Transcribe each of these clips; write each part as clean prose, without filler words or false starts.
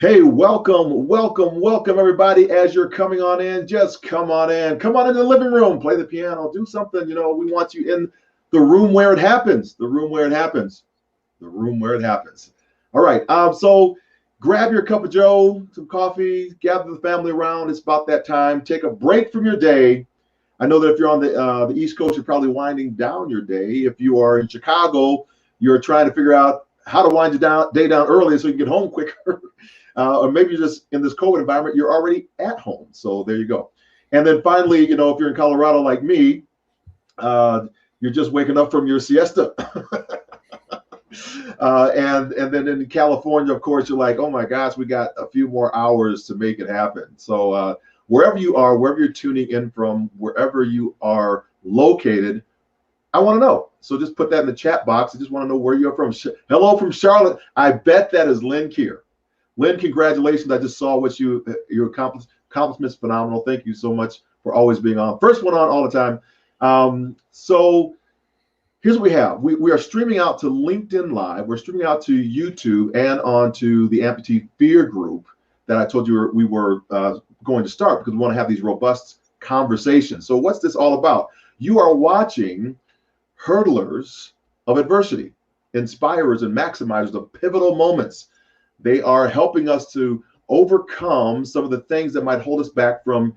Hey, welcome, everybody. As you're coming on in, just come on in. Come on in the living room, play the piano, do something. We want you in the room where it happens, the room where it happens, the room where it happens. All right. So grab your cup of Joe, some coffee, gather the family around. It's about that time. Take a break from your day. I know that if you're on the East Coast, you're probably winding down your day. If you are in Chicago, you're trying to figure out how to wind your day down early so you can get home quicker. Or maybe you're just in this COVID environment, you're already at home. So there you go. And then finally, if you're in Colorado like me, you're just waking up from your siesta. And then in California, of course, you're like, oh my gosh, we got a few more hours to make it happen. So wherever you are, wherever you're tuning in from, wherever you are located, I want to know. So just put that in the chat box. I just want to know where you're from. Hello from Charlotte. I bet that is Lynn Kier. Lynn, congratulations. I just saw what your accomplishments phenomenal. Thank you so much for always being on. First one on all the time. So here's what we have. We are streaming out to LinkedIn Live. We're streaming out to YouTube and onto the Amputee Fear group that I told you we were going to start because we want to have these robust conversations. So what's this all about? You are watching hurdlers of adversity, inspirers and maximizers of pivotal moments. They are helping us to overcome some of the things that might hold us back from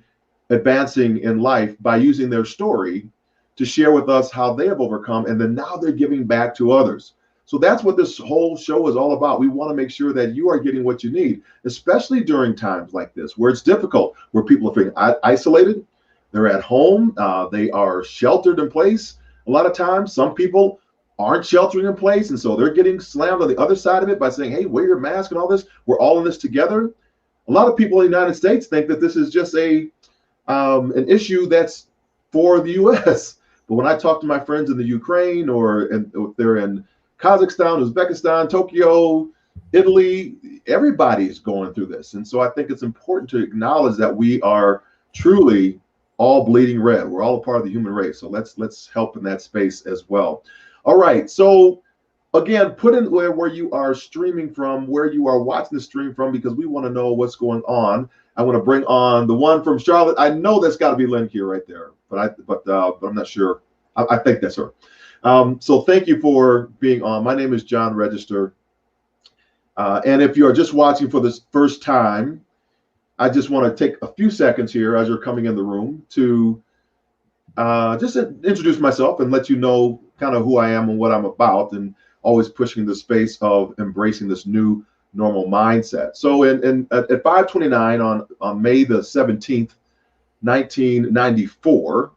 advancing in life by using their story to share with us how they have overcome, and then now they're giving back to others. So that's what this whole show is all about. We want to make sure that you are getting what you need, especially during times like this, where it's difficult, where people are feeling isolated, they're at home, they are sheltered in place. A lot of times, some people aren't sheltering in place, and so they're getting slammed on the other side of it by saying, hey, wear your mask and all this. We're all in this together. A lot of people in the United States think that this is just an issue that's for the U.S. But when I talk to my friends in the Ukraine or if they're in Kazakhstan, Uzbekistan, Tokyo, Italy, everybody's going through this. And so I think it's important to acknowledge that we are truly all bleeding red. We're all a part of the human race. So let's help in that space as well. All right. So again, put in where you are streaming from, where you are watching the stream from, because we want to know what's going on. I want to bring on the one from Charlotte. I know that's got to be Lynn here right there, but I'm not sure. I think that's her. So thank you for being on. My name is John Register. And if you are just watching for this first time, I just want to take a few seconds here as you're coming in the room to just introduce myself and let you know kind of who I am and what I'm about, and always pushing the space of embracing this new normal mindset. So at 529 on May the 17th, 1994,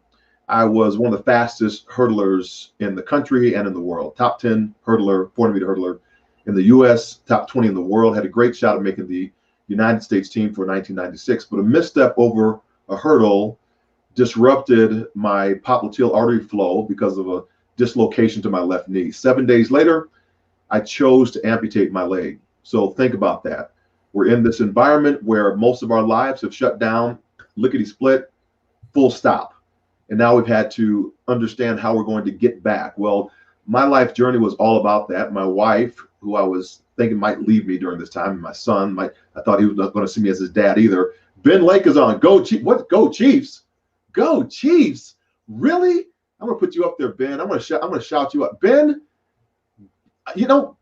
I was one of the fastest hurdlers in the country and in the world. Top 10 hurdler, 400-meter hurdler in the U.S., top 20 in the world. Had a great shot at making the United States team for 1996, but a misstep over a hurdle disrupted my popliteal artery flow because of a dislocation to my left knee. 7 days later, I chose to amputate my leg. So think about that. We're in this environment where most of our lives have shut down, lickety split, full stop. And now we've had to understand how we're going to get back. Well, my life journey was all about that. My wife, who I was thinking might leave me during this time, and my son, I thought he was not going to see me as his dad either. Ben Lake is on. Go Chiefs. What? Go Chiefs. Go Chiefs. Really? I'm going to put you up there, Ben. I'm going to shout you up. Ben,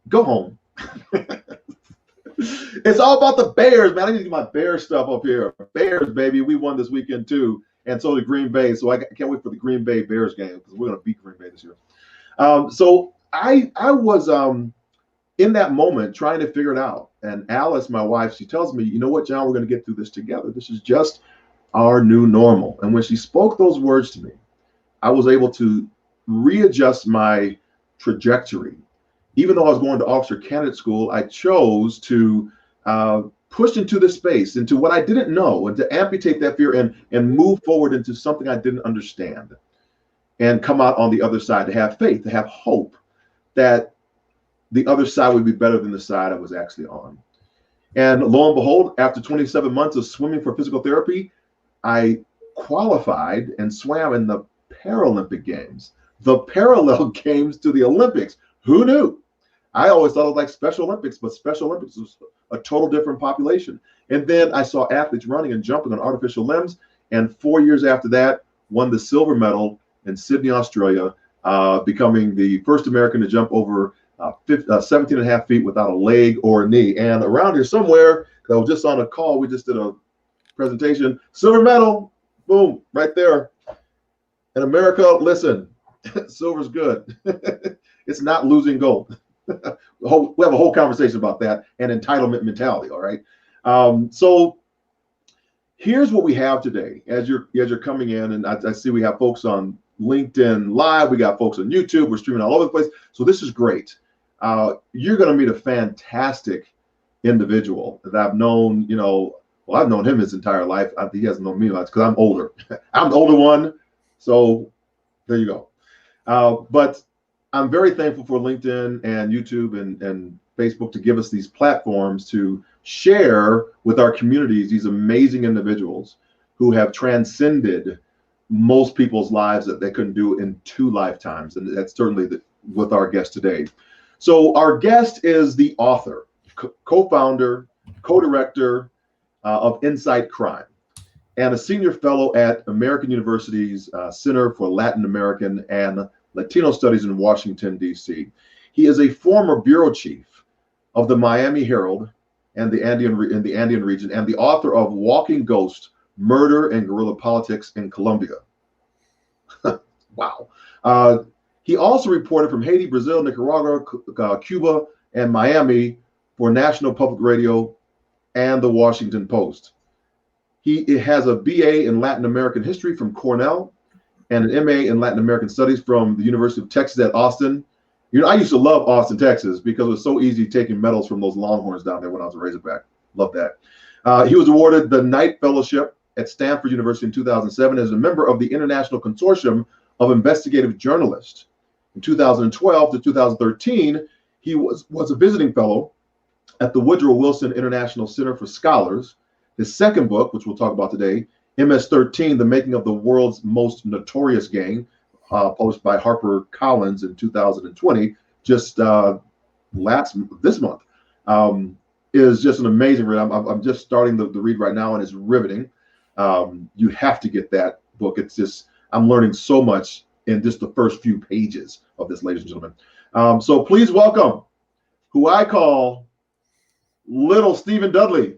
go home. It's all about the Bears, man. I need to get my Bears stuff up here. Bears, baby. We won this weekend too. And so did Green Bay. So I can't wait for the Green Bay Bears game because we're going to beat Green Bay this year. So I was in that moment trying to figure it out. And Alice, my wife, she tells me, you know what, John, we're going to get through this together. This is just our new normal. And when she spoke those words to me, I was able to readjust my trajectory. Even though I was going to officer candidate school, I chose to push into this space, into what I didn't know, and to amputate that fear and move forward into something I didn't understand and come out on the other side, to have faith, to have hope that the other side would be better than the side I was actually on. And lo and behold, after 27 months of swimming for physical therapy, I qualified and swam in the Paralympic Games, the parallel games to the Olympics. Who knew? I always thought it was like Special Olympics, but Special Olympics was a total different population. And then I saw athletes running and jumping on artificial limbs. And 4 years after that, won the silver medal in Sydney, Australia, becoming the first American to jump over 17 and a half feet without a leg or a knee. And around here somewhere, I was just on a call, we just did a presentation, silver medal, boom, right there. In America, listen, silver's good. It's not losing gold. We have a whole conversation about that and entitlement mentality, all right? So here's what we have today. As you're coming in, and I see we have folks on LinkedIn Live, we got folks on YouTube, we're streaming all over the place. So this is great. You're going to meet a fantastic individual that I've known, well, I've known him his entire life. He hasn't known me much because I'm older. I'm the older one. So there you go. But I'm very thankful for LinkedIn and YouTube and Facebook to give us these platforms to share with our communities these amazing individuals who have transcended most people's lives that they couldn't do in 2 lifetimes. And that's certainly with our guest today. So our guest is the author, co-founder, co-director of Insight Crime, and a senior fellow at American University's Center for Latin American and Latino Studies in Washington, D.C. He is a former bureau chief of the Miami Herald and the Andean region, and the author of Walking Ghost: Murder and Guerrilla Politics in Colombia. Wow. He also reported from Haiti, Brazil, Nicaragua, Cuba, and Miami for National Public Radio and the Washington Post. He has a BA in Latin American history from Cornell and an MA in Latin American studies from the University of Texas at Austin. I used to love Austin, Texas, because it was so easy taking medals from those Longhorns down there when I was a Razorback. Love that. He was awarded the Knight Fellowship at Stanford University in 2007 as a member of the International Consortium of Investigative Journalists. In 2012 to 2013, he was a visiting fellow at the Woodrow Wilson International Center for Scholars. His second book, which we'll talk about today, MS-13, The Making of the World's Most Notorious Gang, published by HarperCollins in 2020, just this month, is just an amazing read. I'm just starting the read right now, and it's riveting. You have to get that book. It's just, I'm learning so much in just the first few pages of this, ladies and gentlemen. So please welcome who I call Little Steven Dudley.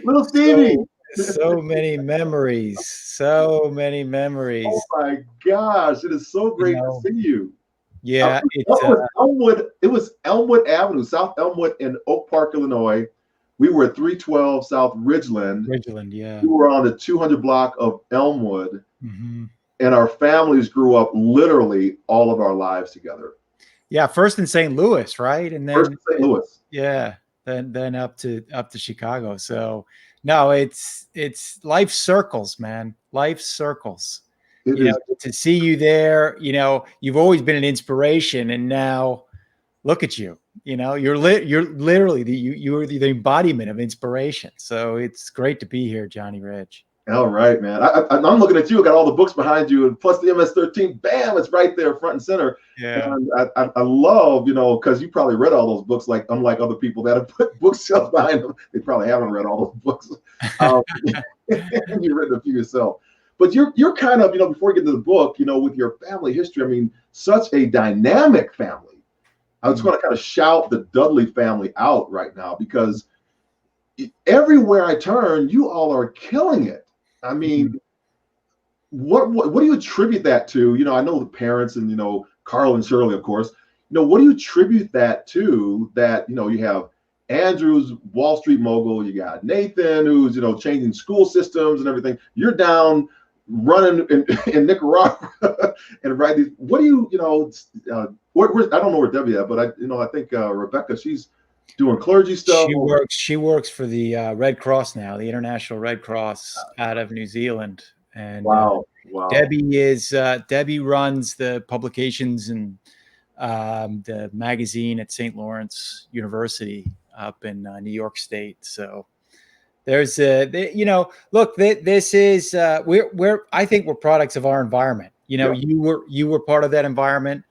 Little Stevie. So many memories. So many memories. Oh my gosh. It is so great to see you. Yeah. It was Elmwood Avenue, South Elmwood in Oak Park, Illinois. We were at 312 South Ridgeland. Yeah. We were on the 200 block of Elmwood. Mm-hmm. And our families grew up literally all of our lives together. Yeah, first in St. Louis, right? And then first in St. Louis. Yeah, then up to Chicago. So no, it's life circles, man. Life circles. To see you there, you've always been an inspiration, and now look at you. You're literally you're the embodiment of inspiration. So it's great to be here, Johnny Rich. All right, man. I'm looking at you. I got all the books behind you, and plus the MS-13. Bam! It's right there, front and center. Yeah. And I love, because you probably read all those books. Like, unlike other people that have put bookshelves behind them, they probably haven't read all those books. You've written a few yourself. But you're kind of, before we get to the book, with your family history. I mean, such a dynamic family. I was going to kind of shout the Dudley family out right now, because everywhere I turn, you all are killing it. I mean, what do you attribute that to? I know the parents and, Carl and Shirley, of course. What do you attribute that to? That, you have Andrew's Wall Street mogul, you got Nathan, who's, changing school systems and everything. You're down running in Nicaragua and write these. What do you, I don't know where Debbie at, but I think Rebecca, she's doing clergy stuff. She works for the Red Cross now, the International Red Cross out of New Zealand. And wow. Debbie runs the publications and the magazine at St. Lawrence University up in New York State. So there's look, this is I think we're products of our environment. You were part of that environment.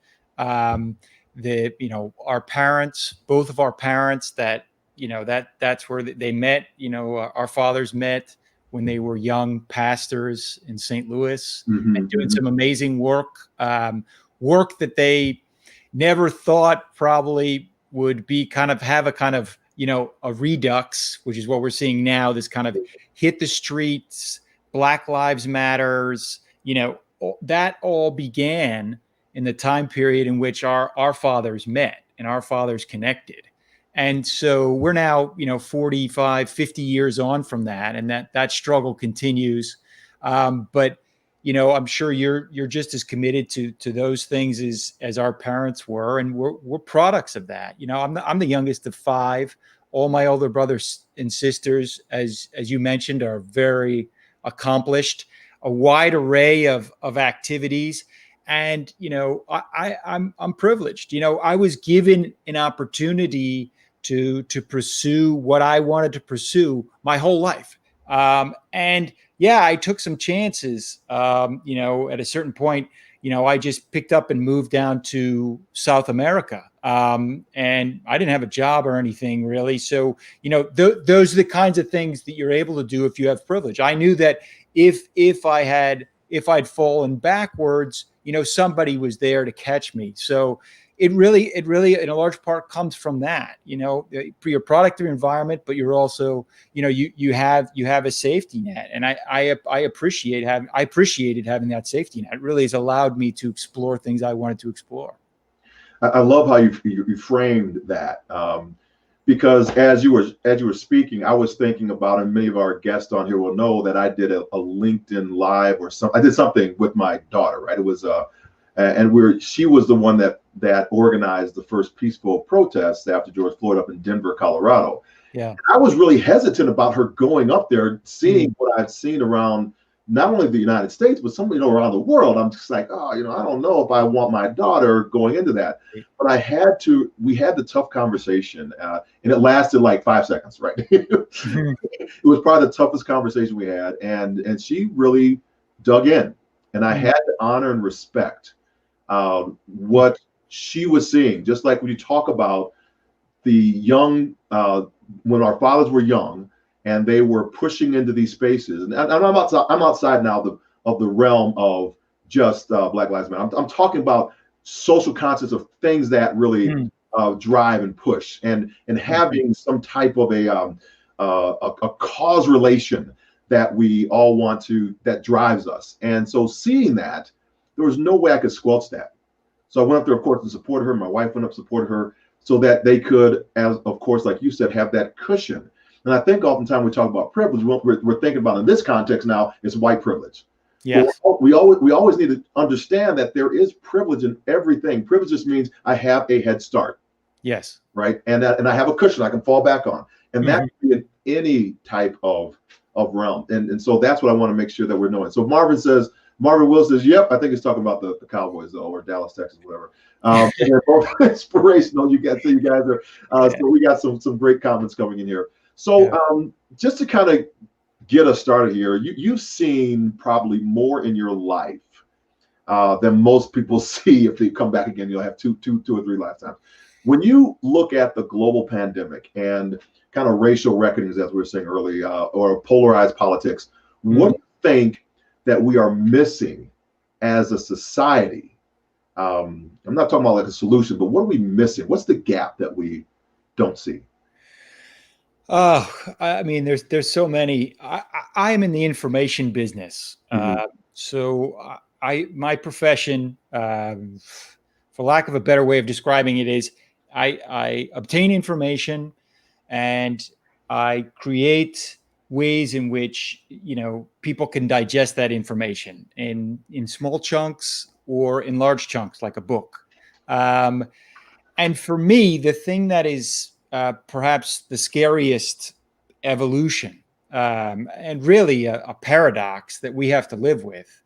our parents, both of our parents, that's where they met. Our fathers met when they were young pastors in St. Louis and doing some amazing work, work that they never thought probably would be have a kind of, a redux, which is what we're seeing now, this kind of hit the streets, Black Lives Matters, that all began in the time period in which our fathers met and our fathers connected. And so we're now, 45, 50 years on from that, and that struggle continues. But I'm sure you're just as committed to those things as our parents were, and we're products of that. I'm the youngest of five. All my older brothers and sisters, as you mentioned, are very accomplished, a wide array of activities. And I'm privileged. I was given an opportunity to pursue what I wanted to pursue my whole life. And yeah, I took some chances. At a certain point, I just picked up and moved down to South America. And I didn't have a job or anything really. So, those are the kinds of things that you're able to do if you have privilege. I knew that if I'd fallen backwards, somebody was there to catch me. So it really, in a large part, comes from that. You're a product of your environment, but you're also, you have a safety net, and I appreciated having that safety net. It really has allowed me to explore things I wanted to explore. I love how you framed that, because as you were speaking, I was thinking about, and many of our guests on here will know that I did a LinkedIn Live or something. I did something with my daughter, right? It was she was the one that organized the first peaceful protests after George Floyd up in Denver, Colorado. Yeah, I was really hesitant about her going up there, seeing what I've seen around not only the United States, but some, around the world. I'm just like, I don't know if I want my daughter going into that. But we had the tough conversation, and it lasted like 5 seconds, right? It was probably the toughest conversation we had. And she really dug in, and I had to honor and respect what she was seeing. Just like when you talk about the young, when our fathers were young, and they were pushing into these spaces. And I'm outside now of the realm of just Black Lives Matter. I'm talking about social conscience of things that really drive and push, and having some type of a cause relation that we all want to, that drives us. And so seeing that, there was no way I could squelch that. So I went up there, of course, and supported her. My wife went up, supported her, so that they could, as of course, like you said, have that cushion. And I think oftentimes we talk about privilege, what we're thinking about in this context now is white privilege. Yes. We always need to understand that there is privilege in everything. Privilege just means I have a head start. Yes. Right. And I have a cushion I can fall back on. And that can be in any type of realm. And so that's what I want to make sure that we're knowing. So Marvin Will says, yep, I think he's talking about the Cowboys, though, or Dallas, Texas, whatever. And they're both inspirational. You guys are, so we got some great comments coming in here. So just to kind of get us started here, you've seen probably more in your life than most people see. If they come back again, you'll have two or three lifetimes. When you look at the global pandemic and kind of racial reckonings, as we were saying earlier, or polarized politics, what do you think that we are missing as a society? I'm not talking about like a solution, but what are we missing? What's the gap that we don't see? I mean, there's so many. I am in the information business, so my profession, for lack of a better way of describing it, is I obtain information and I create ways in which people can digest that information in small chunks or in large chunks, like a book. And for me, the thing that is perhaps the scariest evolution, and really a paradox that we have to live with,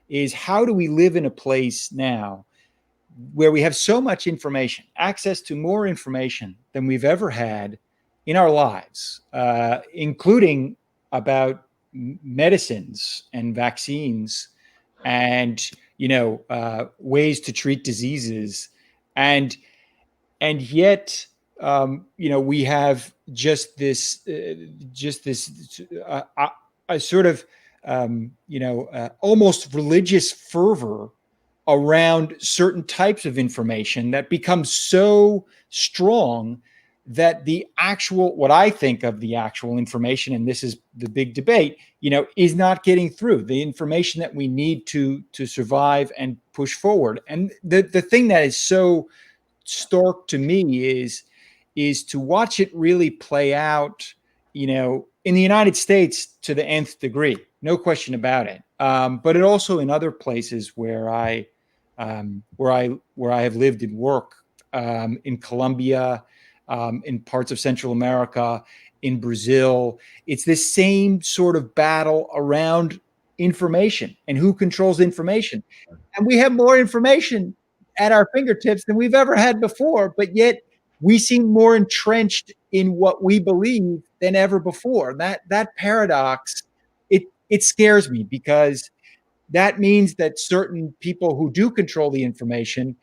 is how do we live in a place now where we have so much information, access to more information than we've ever had in our lives, including about medicines and vaccines and ways to treat diseases. And and yet we have just this a sort of almost religious fervor around certain types of information that becomes so strong that what I think of the actual information, and this is the big debate, is not getting through the information that we need to survive and push forward. And the thing that is so stark to me is to watch it really play out, in the United States to the nth degree, no question about it. But it also in other places where I have lived and worked, in Colombia, in parts of Central America, in Brazil. It's this same sort of battle around information and who controls information. And we have more information at our fingertips than we've ever had before, but yet we seem more entrenched in what we believe than ever before. That paradox, it scares me, because that means that certain people who do control the information,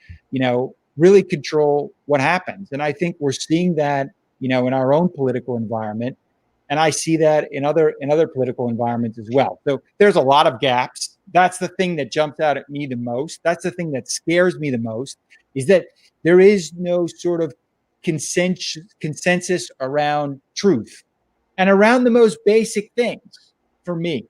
really control what happens. And I think we're seeing that, in our own political environment. And I see that in other political environments as well. So there's a lot of gaps. That's the thing that jumps out at me the most. That's the thing that scares me the most, is that there is no sort of consensus around truth and around the most basic things for me.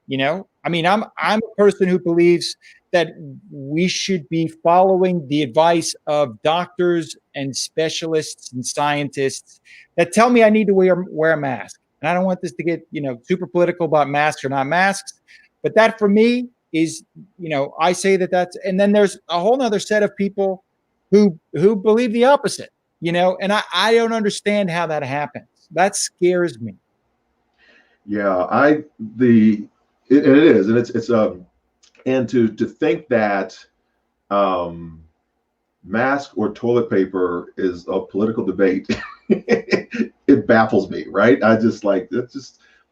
I'm a person who believes that we should be following the advice of doctors and specialists and scientists that tell me I need to wear a mask. And I don't want this to get, super political about masks or not masks, but that for me is, I say that's, and then there's a whole nother set of people who believe the opposite, and I don't understand how that happens. That scares me. Yeah, it is, and it's and to think that mask or toilet paper is a political debate, it baffles me, right? I just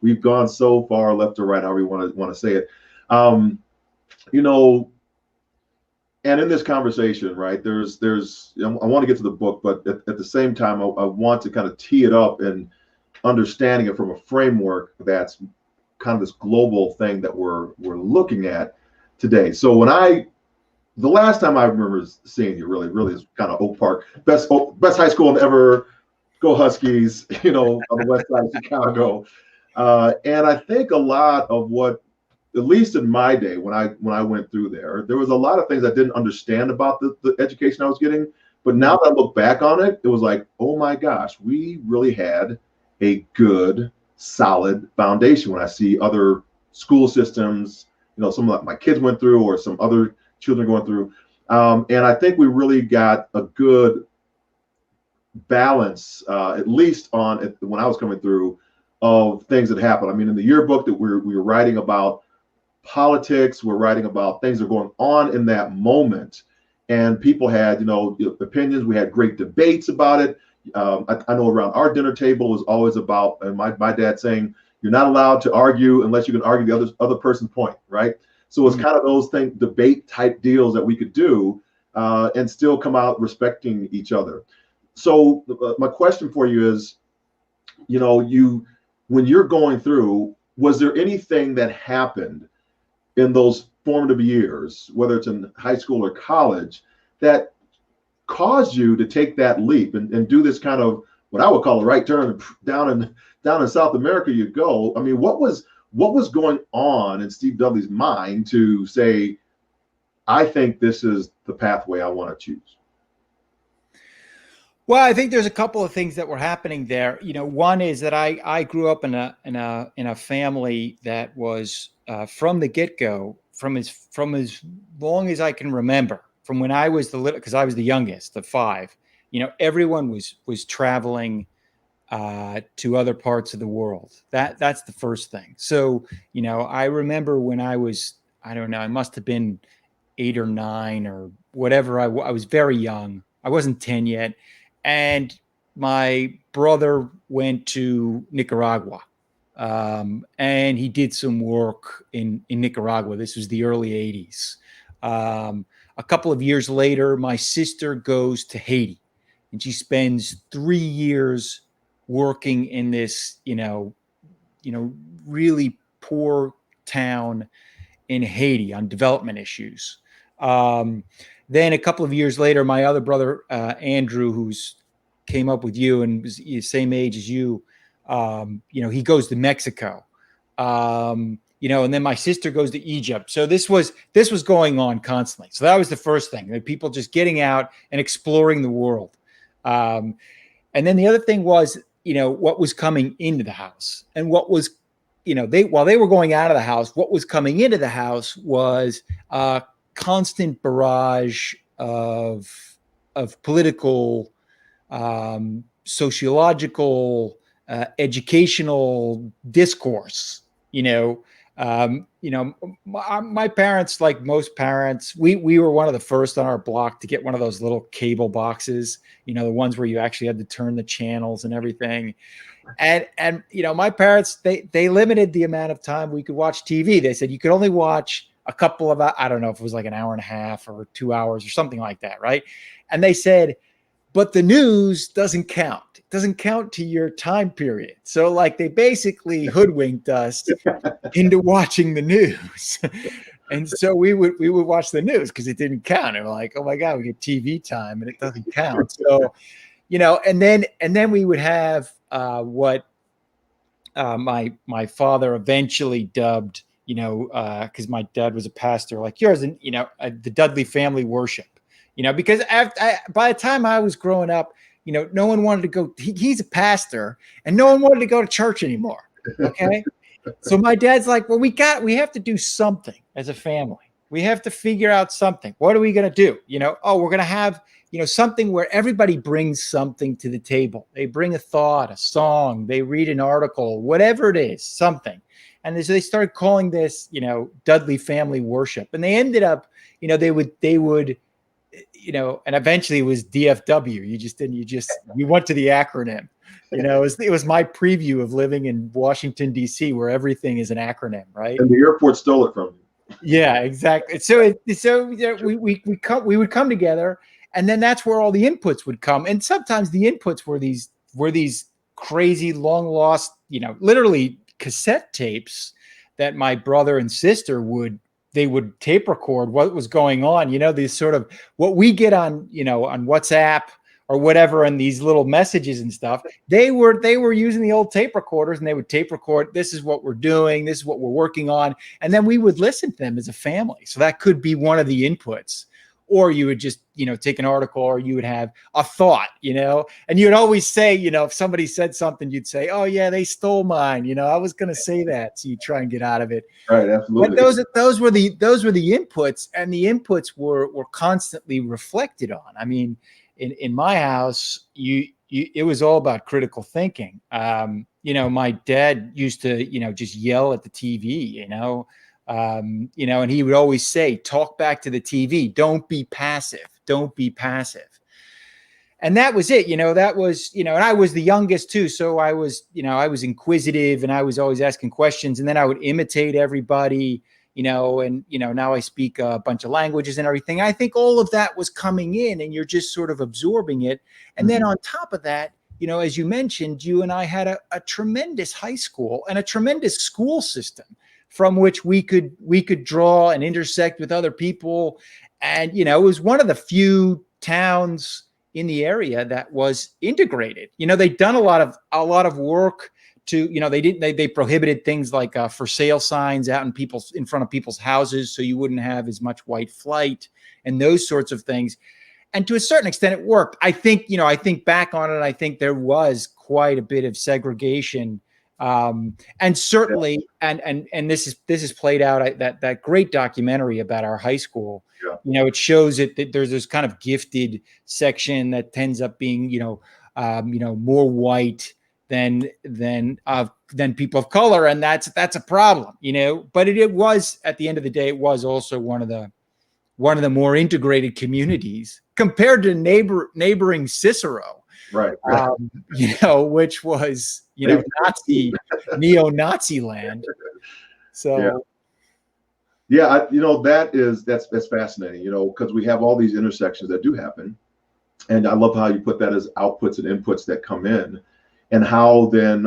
we've gone so far left or right, however you want to say it. And in this conversation, right, there's I want to get to the book, but at the same time, I want to kind of tee it up and understanding it from a framework that's kind of this global thing that we're looking at today. So the last time I remember seeing you really is kind of Oak Park, best high school to ever, go Huskies, on the west side of Chicago. And I think a lot of what, at least in my day, when I went through there was a lot of things I didn't understand about the education I was getting. But now that I look back on it, it was like, oh my gosh, we really had a good, solid foundation. When I see other school systems, some of my kids went through, or some other children going through, and I think we really got a good balance, at least when I was coming through, of things that happened. I mean, in the yearbook that we were writing about politics, we're writing about things that are going on in that moment, and people had opinions. We had great debates about it. I know around our dinner table was always about, and my dad saying, you're not allowed to argue unless you can argue the other person's point, right? So it's kind of those debate type deals that we could do, and still come out respecting each other. So my question for you is, when you're going through, was there anything that happened in those formative years, whether it's in high school or college, that caused you to take that leap and do this kind of what I would call a right turn down in South America you go? I mean, what was going on in Steve Dudley's mind to say, I think this is the pathway I want to choose? Well, I think there's a couple of things that were happening there. One is that I grew up in a family that was, from the get-go, from as long as I can remember, from when I was because I was the youngest of five. Everyone was traveling to other parts of the world. That's the first thing. So I remember when I was, I don't know, I must have been 8 or 9 or whatever. I was very young. I wasn't 10 yet. And my brother went to Nicaragua, and he did some work in Nicaragua. This was the early 80s. A couple of years later, my sister goes to Haiti, and she spends 3 years working in this, really poor town in Haiti on development issues. Then a couple of years later, my other brother, Andrew, who's came up with you and was the same age as you, he goes to Mexico. And then my sister goes to Egypt. So this was going on constantly. So that was the first thing, people just getting out and exploring the world. And then the other thing was, what was coming into the house, and what was, while they were going out of the house, what was coming into the house was a constant barrage of political, sociological, educational discourse. My parents, like most parents, we were one of the first on our block to get one of those little cable boxes, the ones where you actually had to turn the channels and everything. And my parents, they limited the amount of time we could watch TV. They said you could only watch a couple of, I don't know if it was like an hour and a half or 2 hours or something like that, right? And they said, but the news doesn't count. It doesn't count to your time period. So like they basically hoodwinked us into watching the news. And so we would watch the news because it didn't count. And we're like, oh my God, we get TV time and it doesn't count. So, and then we would have what my father eventually dubbed, because my dad was a pastor like yours, and the Dudley family worship. Because by the time I was growing up, no one wanted to go. He's a pastor, and no one wanted to go to church anymore. Okay, so my dad's like, well, we have to do something as a family. We have to figure out something. What are we going to do? We're going to have something where everybody brings something to the table. They bring a thought, a song, they read an article, whatever it is, something. And so they started calling this, Dudley family worship. And they ended up, they would, and eventually it was DFW. You went to the acronym. It was my preview of living in Washington, D.C., where everything is an acronym, right? And the airport stole it from you. Yeah, exactly. So we would come together, and then that's where all the inputs would come. And sometimes the inputs were these crazy long lost, literally cassette tapes that my brother and sister would tape record what was going on. These sort of what we get on, on WhatsApp or whatever, and these little messages and stuff. They were using the old tape recorders, and they would tape record. This is what we're doing. This is what we're working on. And then we would listen to them as a family. So that could be one of the inputs. Or you would just, take an article, or you would have a thought, and you'd always say, if somebody said something, you'd say, oh yeah, they stole mine. I was going to say that. So you try and get out of it. Right. Absolutely. But those were the inputs, and the inputs were constantly reflected on. I mean, in my house, it was all about critical thinking. My dad used to, just yell at the TV, and he would always say, talk back to the TV. Don't be passive. Don't be passive. And that was it. That was, and I was the youngest too. So I was inquisitive, and I was always asking questions, and then I would imitate everybody, and, now I speak a bunch of languages and everything. I think all of that was coming in, and you're just sort of absorbing it. And then on top of that, as you mentioned, you and I had a tremendous high school and a tremendous school system from which we could draw and intersect with other people. And, it was one of the few towns in the area that was integrated. They'd done a lot of work to, they prohibited things like for sale signs out in front of people's houses, so you wouldn't have as much white flight and those sorts of things. And to a certain extent, it worked. I think back on it, I think there was quite a bit of segregation. And certainly, and this is played out, that great documentary about our high school. Yeah. It shows that there's this kind of gifted section that tends up being, more white than people of color, and that's a problem, But it was, at the end of the day, it was also one of the more integrated communities compared to neighboring Cicero. Right. Which was, neo-Nazi land. So, that's fascinating, because we have all these intersections that do happen. And I love how you put that as outputs and inputs that come in, and how then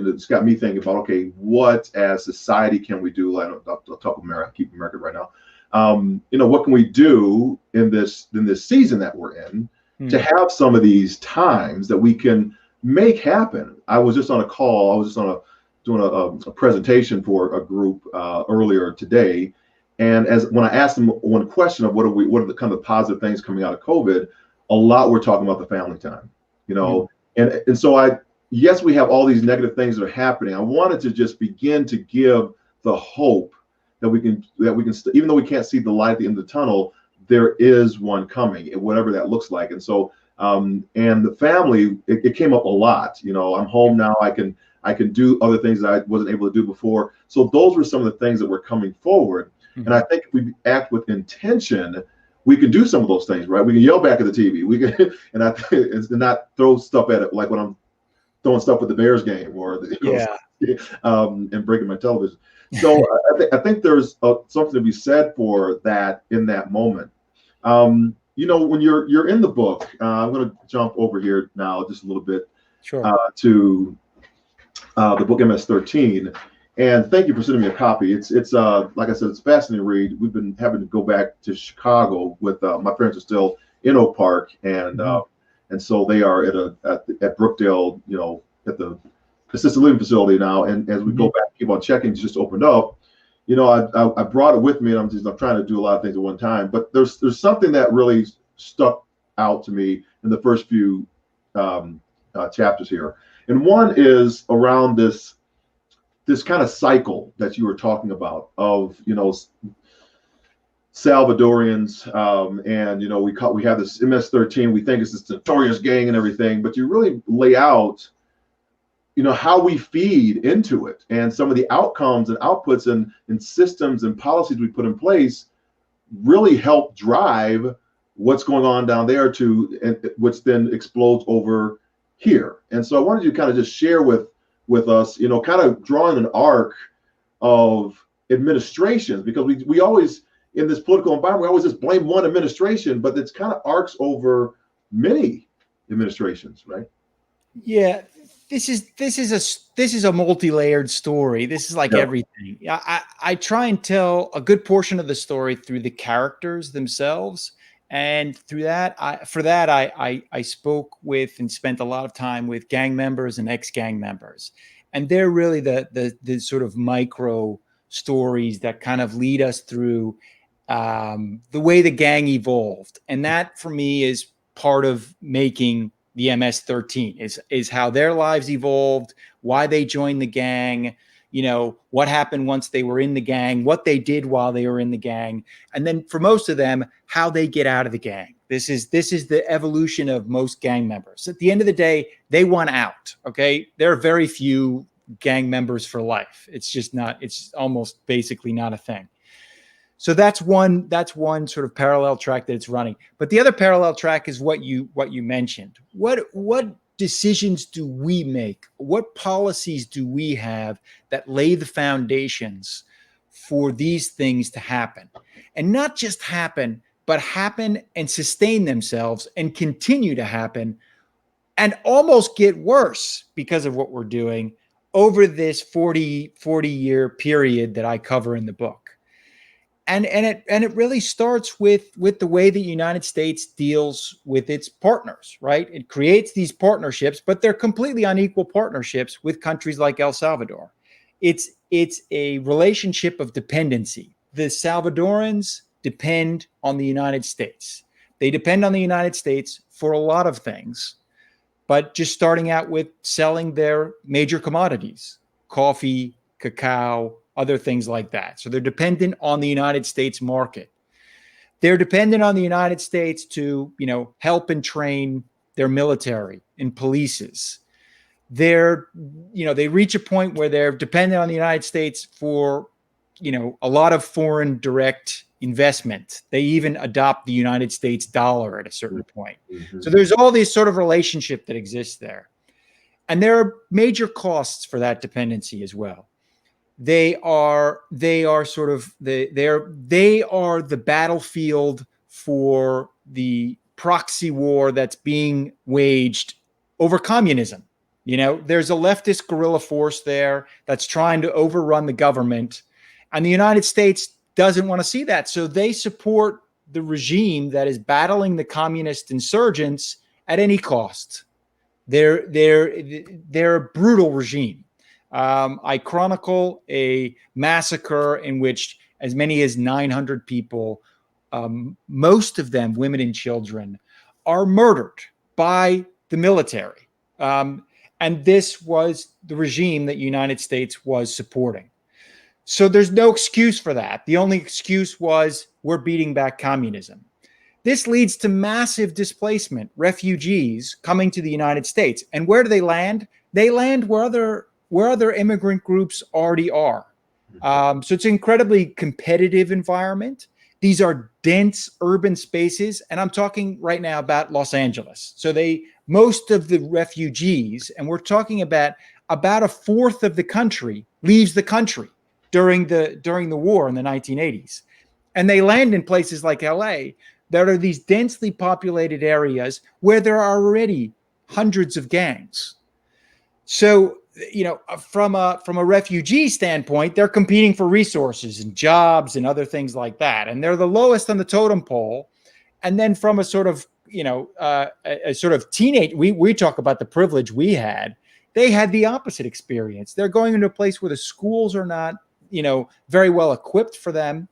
it's got me thinking about, okay, what as society can we do? I'll talk America, keep America right now. What can we do in this season that we're in to have some of these times that we can make happen? I was just on a call. I was just doing a presentation for a group earlier today, and when I asked them one question of what are the kind of positive things coming out of COVID, a lot we're talking about the family time, and so yes, we have all these negative things that are happening. I wanted to just begin to give the hope that we can, even though we can't see the light at the end of the tunnel, there is one coming, whatever that looks like. And so, and the family, it came up a lot. I'm home now. I can do other things that I wasn't able to do before. So those were some of the things that were coming forward. And I think if we act with intention, we can do some of those things, right? We can yell back at the TV. We can, and not throw stuff at it, like when I'm throwing stuff at the Bears game or and breaking my television. So I think there's something to be said for that in that moment. When you're in the book, I'm going to jump over here now just a little bit to the book MS-13. And thank you for sending me a copy. It's like I said, it's a fascinating read. We've been having to go back to Chicago with my parents are still in Oak Park, and so they are at Brookdale, at the assisted living facility now. And as we go back, keep on checking, just opened up. I brought it with me, and I'm trying to do a lot of things at one time. But there's something that really stuck out to me in the first few chapters here, and one is around this kind of cycle that you were talking about of Salvadorians, and we have this MS-13. We think it's this Notorious gang and everything, but you really lay out, how we feed into it, and some of the outcomes and outputs and systems and policies we put in place really help drive what's going on down there which then explodes over here. And so I wanted you to kind of just share with us, kind of drawing an arc of administrations, because we always, in this political environment, we always just blame one administration, but it's kind of arcs over many administrations, right? Yeah, this is a multi-layered story. This is like everything. I try and tell a good portion of the story through the characters themselves, and through that, I spoke with and spent a lot of time with gang members and ex-gang members, and they're really the sort of micro stories that kind of lead us through the way the gang evolved. And that for me is part of making the MS-13 is how their lives evolved, why they joined the gang, what happened once they were in the gang, what they did while they were in the gang, and then for most of them, how they get out of the gang. This is the evolution of most gang members. At the end of the day, they want out. Okay, there are very few gang members for life. It's almost basically not a thing. So that's one sort of parallel track that it's running. But the other parallel track is what you mentioned. What decisions do we make? What policies do we have that lay the foundations for these things to happen? And not just happen, but happen and sustain themselves and continue to happen and almost get worse because of what we're doing over this 40-year period that I cover in the book. And it really starts with the way the United States deals with its partners, right? It creates these partnerships, but they're completely unequal partnerships with countries like El Salvador. It's a relationship of dependency. The Salvadorans depend on the United States. They depend on the United States for a lot of things, but just starting out with selling their major commodities, coffee, cacao, other things like that. So they're dependent on the United States market. They're dependent on the United States to, help and train their military and polices. They reach a point where they're dependent on the United States for, a lot of foreign direct investment. They even adopt the United States dollar at a certain point. So there's all this sort of relationship that exists there. And there are major costs for that dependency as well. They are sort of they are the battlefield for the proxy war that's being waged over communism. There's a leftist guerrilla force there that's trying to overrun the government, and the United States doesn't want to see that. So they support the regime that is battling the communist insurgents at any cost. They're a brutal regime. I chronicle a massacre in which as many as 900 people, most of them women and children, are murdered by the military. And this was the regime that the United States was supporting. So there's no excuse for that. The only excuse was we're beating back communism. This leads to massive displacement, refugees coming to the United States. And where do they land? They land where other immigrant groups already are. So it's an incredibly competitive environment. These are dense urban spaces. And I'm talking right now about Los Angeles. So most of the refugees, and we're talking about a fourth of the country, leaves the country during the war in the 1980s. And they land in places like LA that are these densely populated areas where there are already hundreds of gangs. So, from a refugee standpoint, they're competing for resources and jobs and other things like that. And they're the lowest on the totem pole. And then from a sort of, a sort of teenage, we talk about the privilege we had. They had the opposite experience. They're going into a place where the schools are not, very well equipped for them.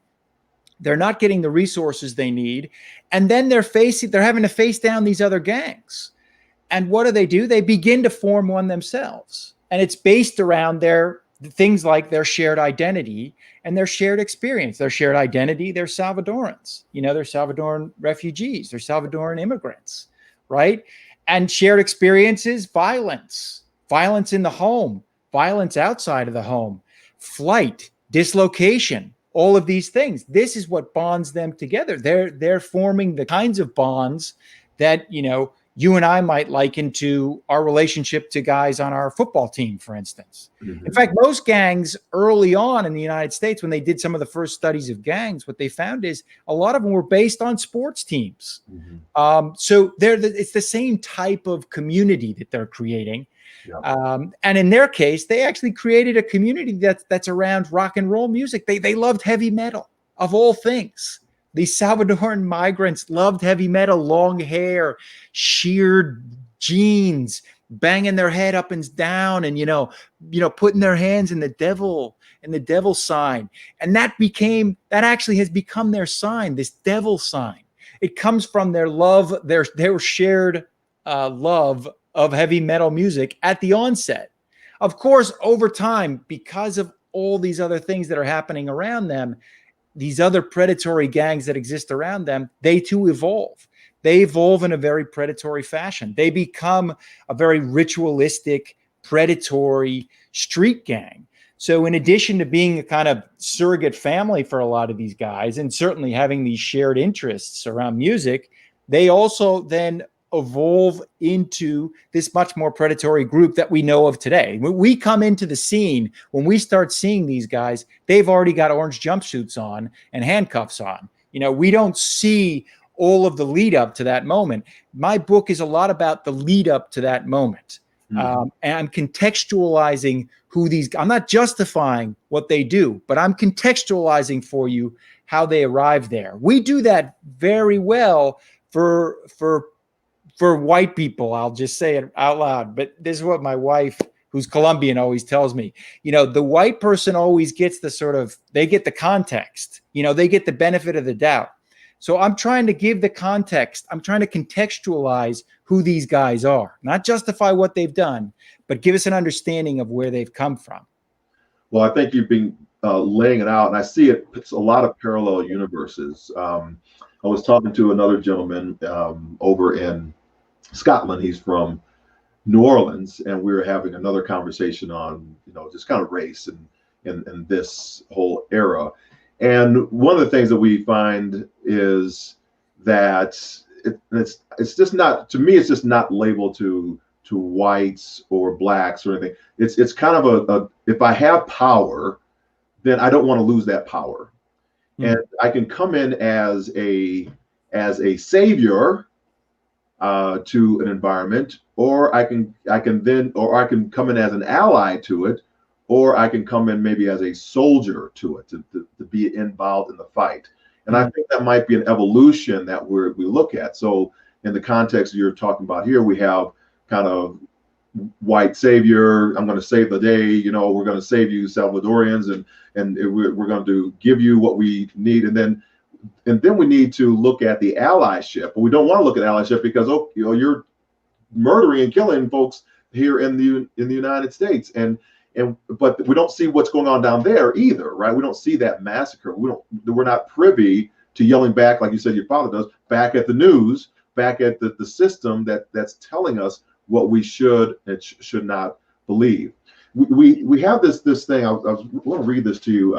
They're not getting the resources they need. And then they're having to face down these other gangs. And what do? They begin to form one themselves. And it's based around things like their shared identity and their shared experience. Their shared identity, they're Salvadorans. They're Salvadoran refugees. They're Salvadoran immigrants, right? And shared experiences, violence in the home, violence outside of the home, flight, dislocation, all of these things. This is what bonds them together. They're forming the kinds of bonds that, you and I might liken to our relationship to guys on our football team, for instance. Mm-hmm. In fact, most gangs early on in the United States, when they did some of the first studies of gangs, what they found is a lot of them were based on sports teams. Mm-hmm. So it's the same type of community that they're creating. Yeah. And in their case, they actually created a community that's around rock and roll music. They loved heavy metal, of all things. These Salvadoran migrants loved heavy metal, long hair, sheared jeans, banging their head up and down, and putting their hands in the devil sign. And that actually has become their sign, this devil sign. It comes from their love, their shared love of heavy metal music at the onset. Of course, over time, because of all these other things that are happening around them, these other predatory gangs that exist around them, they too evolve. They evolve in a very predatory fashion. They become a very ritualistic, predatory street gang. So in addition to being a kind of surrogate family for a lot of these guys, and certainly having these shared interests around music, they also then evolve into this much more predatory group that we know of today. When we come into the scene, when we start seeing these guys, they've already got orange jumpsuits on and handcuffs on. We don't see all of the lead up to that moment. My book is a lot about the lead up to that moment. Mm-hmm. And I'm contextualizing I'm not justifying what they do, but I'm contextualizing for you how they arrive there. We do that very well for white people. I'll just say it out loud, but this is what my wife, who's Colombian, always tells me. The white person always gets they get the context, they get the benefit of the doubt. So I'm trying to give the context. I'm trying to contextualize who these guys are, not justify what they've done, but give us an understanding of where they've come from. Well, I think you've been laying it out, and I see it's a lot of parallel universes. I was talking to another gentleman over in Scotland. He's from New Orleans, and we were having another conversation on, just kind of race and this whole era. And one of the things that we find is that it's just not, to me, it's just not labeled to whites or blacks or anything. It's kind of a if I have power, then I don't want to lose that power. Mm. And I can come in as a savior, to an environment, or I can come in as an ally to it, or I can come in maybe as a soldier to it to be involved in the fight. And I think that might be an evolution that we look at. So in the context you're talking about here, we have kind of white savior. I'm going to save the day. We're going to save you, Salvadorians, and we're going to give you what we need. And then we need to look at the allyship. But we don't want to look at allyship because you're murdering and killing folks here in the United States, but we don't see what's going on down there either, right? We don't see that massacre. We're not privy to yelling back, like you said your father does, back at the news, back at the system that's telling us what we should and should not believe. We have this thing. I want to read this to you.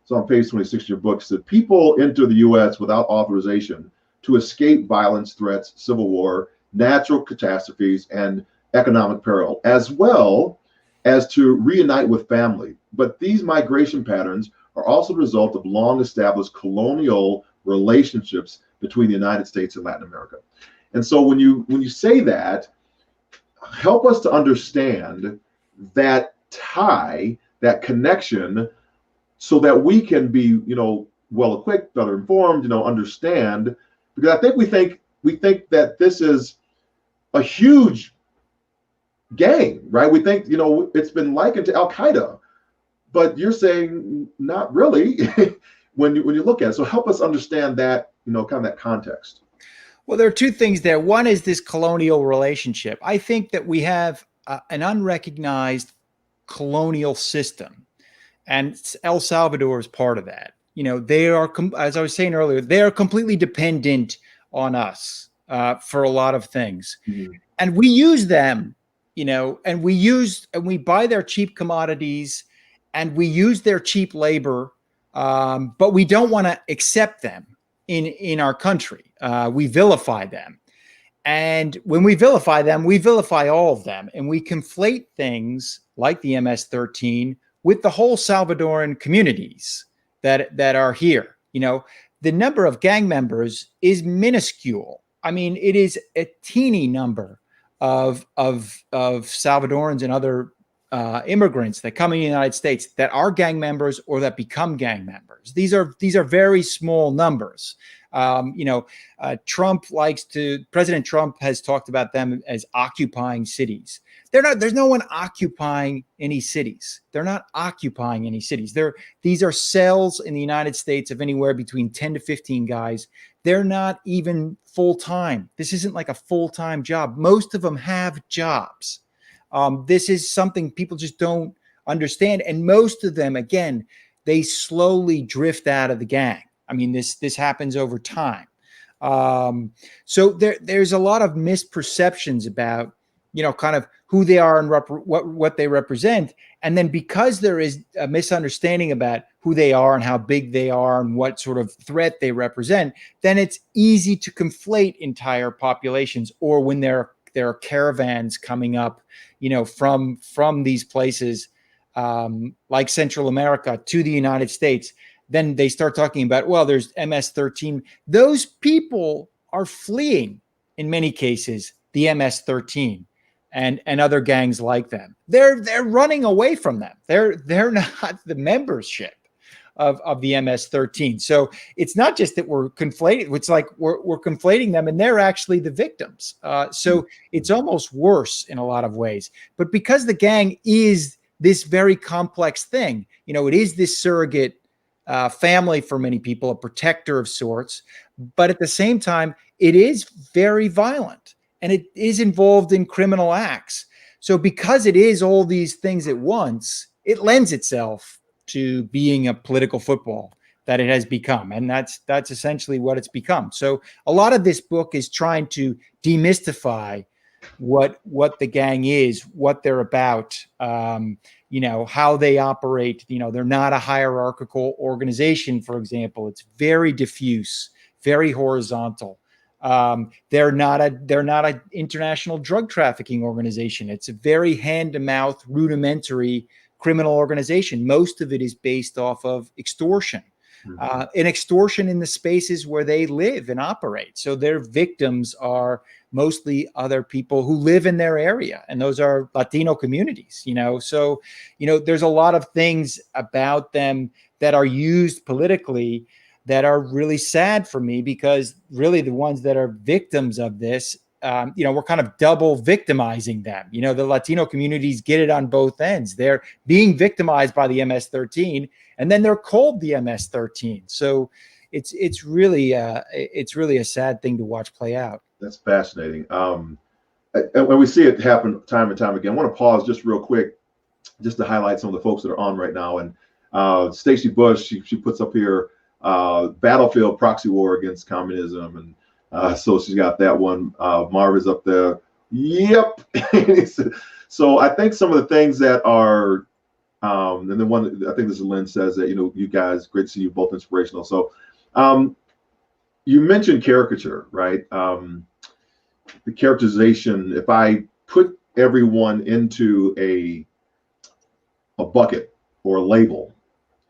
So on page 26 of your book, said people enter the U.S. without authorization to escape violence, threats, civil war, natural catastrophes, and economic peril, as well as to reunite with family. But these migration patterns are also the result of long-established colonial relationships between the United States and Latin America. And so when you say that, help us to understand that tie, that connection, so that we can be, well equipped, better informed, understand. Because I think we think that this is a huge gang, right? We think, it's been likened to Al Qaeda, but you're saying not really when you look at it. So help us understand that, kind of that context. Well, there are two things there. One is this colonial relationship. I think that we have an unrecognized colonial system, and El Salvador is part of that. They are, as I was saying earlier, they are completely dependent on us for a lot of things. Mm-hmm. And we use them, and we buy their cheap commodities and we use their cheap labor, but we don't want to accept them in our country. We vilify them. And when we vilify them, we vilify all of them. And we conflate things like the MS-13 with the whole Salvadoran communities that are here. The number of gang members is minuscule. I mean, it is a teeny number of Salvadorans and other immigrants that come in the United States that are gang members or that become gang members. These are very small numbers. President Trump has talked about them as occupying cities. There's no one occupying any cities. They're not occupying any cities. These are cells in the United States of anywhere between 10 to 15 guys. They're not even full-time. This isn't like a full-time job. Most of them have jobs. This is something people just don't understand. And most of them, again, they slowly drift out of the gang. I mean, this happens over time. So there's a lot of misperceptions about, kind of who they are and what they represent. And then because there is a misunderstanding about who they are and how big they are and what sort of threat they represent, then it's easy to conflate entire populations. Or when there are caravans coming up, from these places like Central America to the United States, then they start talking about, well, there's MS-13. Those people are fleeing, in many cases, the MS-13 and other gangs like them. They're running away from them. They're not the membership of the MS-13. So it's not just that we're conflating. It's like we're conflating them, and they're actually the victims. So it's almost worse in a lot of ways. But because the gang is this very complex thing, it is this surrogate family for many people, a protector of sorts. But at the same time, it is very violent and it is involved in criminal acts. So because it is all these things at once, it lends itself to being a political football that it has become. And that's essentially what it's become. So a lot of this book is trying to demystify what the gang is, what they're about, how they operate. They're not a hierarchical organization, for example. It's very diffuse, very horizontal. They're not an international drug trafficking organization. It's a very hand-to-mouth, rudimentary criminal organization. Most of it is based off of extortion, and extortion in the spaces where they live and operate. So their victims are mostly other people who live in their area, and those are Latino communities, so there's a lot of things about them that are used politically that are really sad for me, because really the ones that are victims of this, we're kind of double victimizing them. The Latino communities get it on both ends. They're being victimized by the MS-13, and then they're called the MS-13. So it's really a sad thing to watch play out. That's fascinating. And we see it happen time and time again. I want to pause just real quick, just to highlight some of the folks that are on right now. And Stacey Bush, she puts up here, battlefield proxy war against communism, and so she's got that one. Marv is up there. Yep. So I think some of the things that are, and then one, I think this is Lynn says that, you guys, great to see you, both inspirational. So you mentioned caricature, right? The characterization, if I put everyone into a bucket or a label,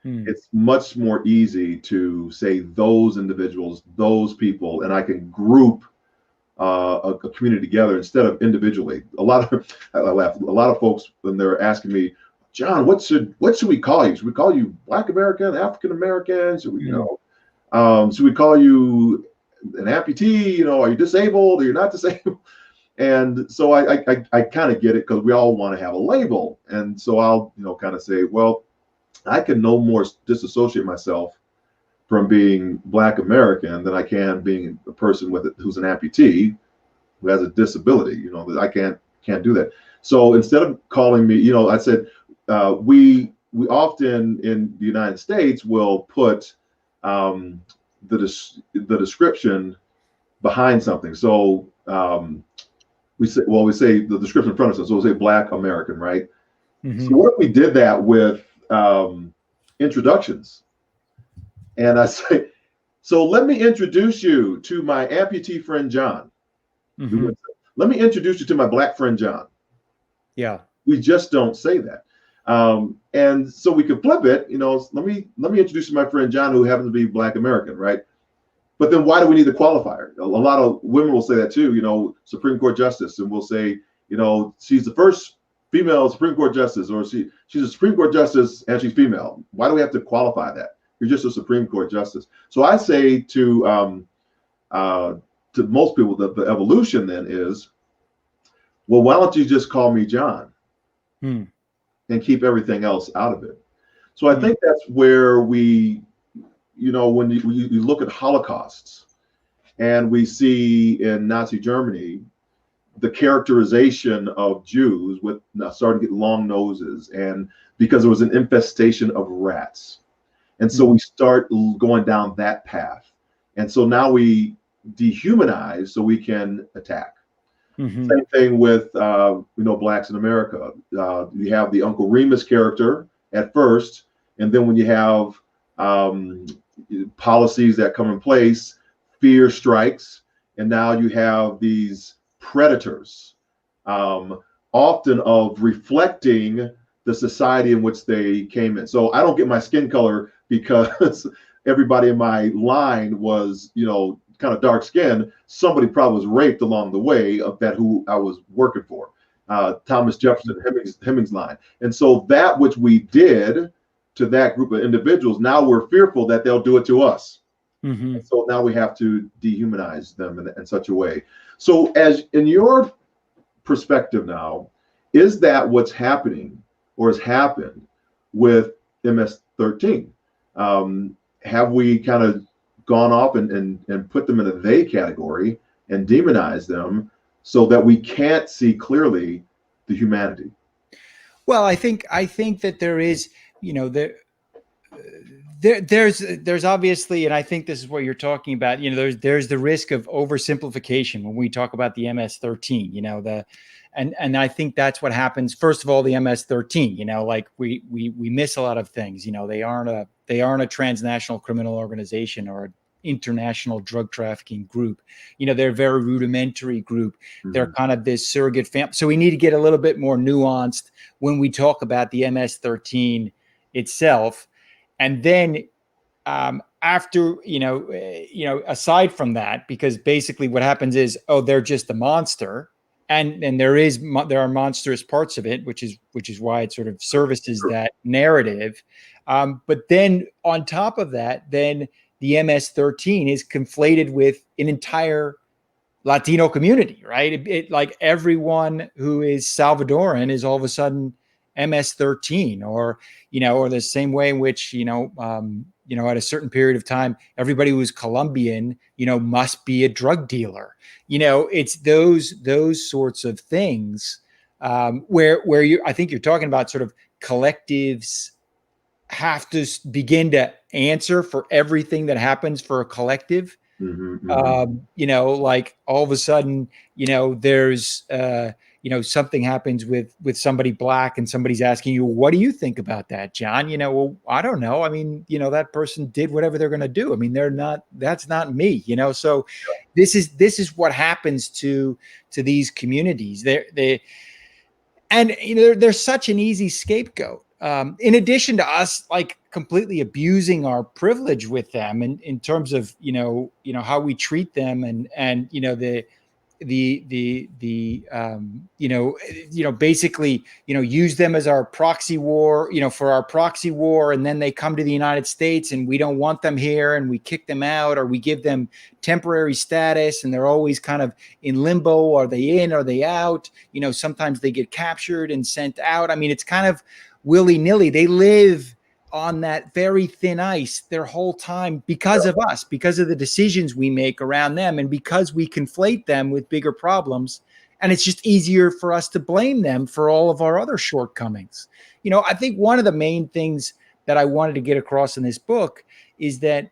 it's much more easy to say those individuals, those people, and I can group a community together instead of individually. I laugh. A lot of folks, when they're asking me, John, what should we call you? Should we call you Black American, African American? Should we, should we call you an amputee? Are you disabled? Are you not disabled? And so I kind of get it, because we all want to have a label. And so I'll, kind of say, well, I can no more disassociate myself from being Black American than I can being a person who's an amputee who has a disability. I can't do that. So instead of calling me, I said, we often in the United States will put the description behind something. So we say the description in front of us. So we'll say Black American, right? Mm-hmm. So what if we did that with introductions? And I say, so let me introduce you to my amputee friend John. Mm-hmm. Let me introduce you to my Black friend John. Yeah. We just don't say that. And so we could flip it, let me introduce you to my friend John, who happens to be Black American, right? But then why do we need the qualifier? A lot of women will say that too, Supreme Court Justice, and we'll say, she's the first female Supreme Court Justice, or she's a Supreme Court Justice and she's female. Why do we have to qualify that? You're just a Supreme Court Justice. So I say to most people, the evolution then is, well, why don't you just call me John? And keep everything else out of it. So I think that's where we, when you look at Holocausts, and we see in Nazi Germany the characterization of Jews with starting to get long noses, and because there was an infestation of rats. And so we start going down that path. And so now we dehumanize so we can attack. Mm-hmm. Same thing with Blacks in America. You have the Uncle Remus character at first, and then when you have policies that come in place, fear strikes, and now you have these predators, often of reflecting the society in which they came in. So I don't get my skin color because everybody in my line was, kind of dark skinned. Somebody probably was raped along the way of that who I was working for. Thomas Jefferson, Hemings line. And so that which we did to that group of individuals, now we're fearful that they'll do it to us. Mm-hmm. So now we have to dehumanize them in such a way. So as in your perspective now, is that what's happening or has happened with MS-13? Have we kind of gone off and put them in a they category and demonize them so that we can't see clearly the humanity? Well, I think that there is, there's obviously, and I think this is what you're talking about, there's the risk of oversimplification when we talk about the MS-13, and I think that's what happens. First of all, the MS-13, like we miss a lot of things. They aren't a transnational criminal organization or an international drug trafficking group. They're a very rudimentary group. Mm-hmm. They're kind of this surrogate family. So we need to get a little bit more nuanced when we talk about the MS-13 itself. And then after, aside from that, because basically what happens is, oh, they're just a monster. And there are monstrous parts of it, which is why it sort of services that narrative. But then on top of that, then the MS-13 is conflated with an entire Latino community, right? It like everyone who is Salvadoran is all of a sudden MS-13, or or the same way in which at a certain period of time, everybody who was Colombian, must be a drug dealer. It's those sorts of things, where I think you're talking about sort of collectives have to begin to answer for everything that happens for a collective. Like all of a sudden, there's something happens with somebody black, and somebody's asking you, what do you think about that, John? Well, I don't know. I mean, that person did whatever they're going to do. I mean, that's not me, so this is what happens to these communities. They're such an easy scapegoat. In addition to us, like, completely abusing our privilege with them, in terms of how we treat them, and basically use them as our proxy war, for our proxy war, and then they come to the United States and we don't want them here, and we kick them out, or we give them temporary status, and they're always kind of in limbo. Are they in? Are they out? Sometimes they get captured and sent out. I mean, it's kind of willy-nilly. They live on that very thin ice their whole time because of us, because of the decisions we make around them, and because we conflate them with bigger problems. And it's just easier for us to blame them for all of our other shortcomings. I think one of the main things that I wanted to get across in this book is that,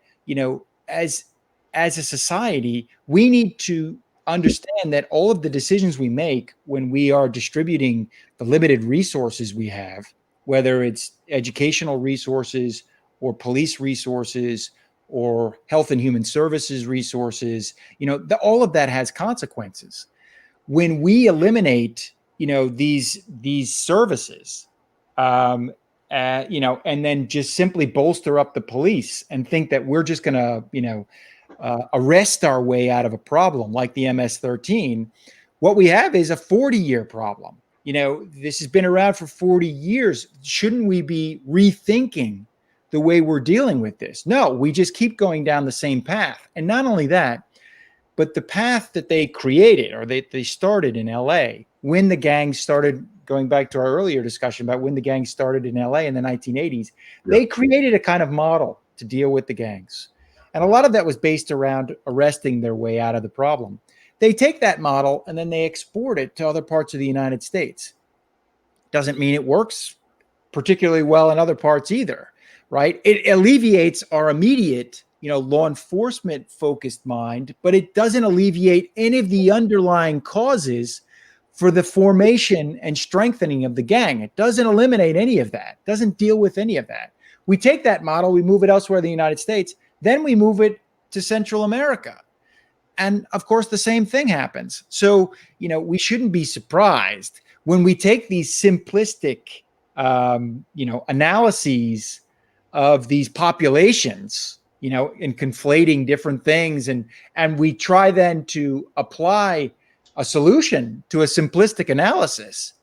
as a society, we need to understand that all of the decisions we make when we are distributing the limited resources we have, whether it's educational resources or police resources or health and human services resources, all of that has consequences. When we eliminate, these services, and then just simply bolster up the police and think that we're just going to, arrest our way out of a problem like the MS-13, what we have is a 40-year problem. This has been around for 40 years. Shouldn't we be rethinking the way we're dealing with this? No, we just keep going down the same path. And not only that, but the path that they created, or they started in LA, when the gangs started, going back to our earlier discussion about when the gangs started in LA in the 1980s, they created a kind of model to deal with the gangs. And a lot of that was based around arresting their way out of the problem. They take that model and then they export it to other parts of the United States. Doesn't mean it works particularly well in other parts either, right? It alleviates our immediate, law enforcement focused mind, but it doesn't alleviate any of the underlying causes for the formation and strengthening of the gang. It doesn't eliminate any of that. It doesn't deal with any of that. We take that model, we move it elsewhere in the United States, then we move it to Central America. And of course, the same thing happens. So, we shouldn't be surprised when we take these simplistic, analyses of these populations, in conflating different things, and we try then to apply a solution to a simplistic analysis.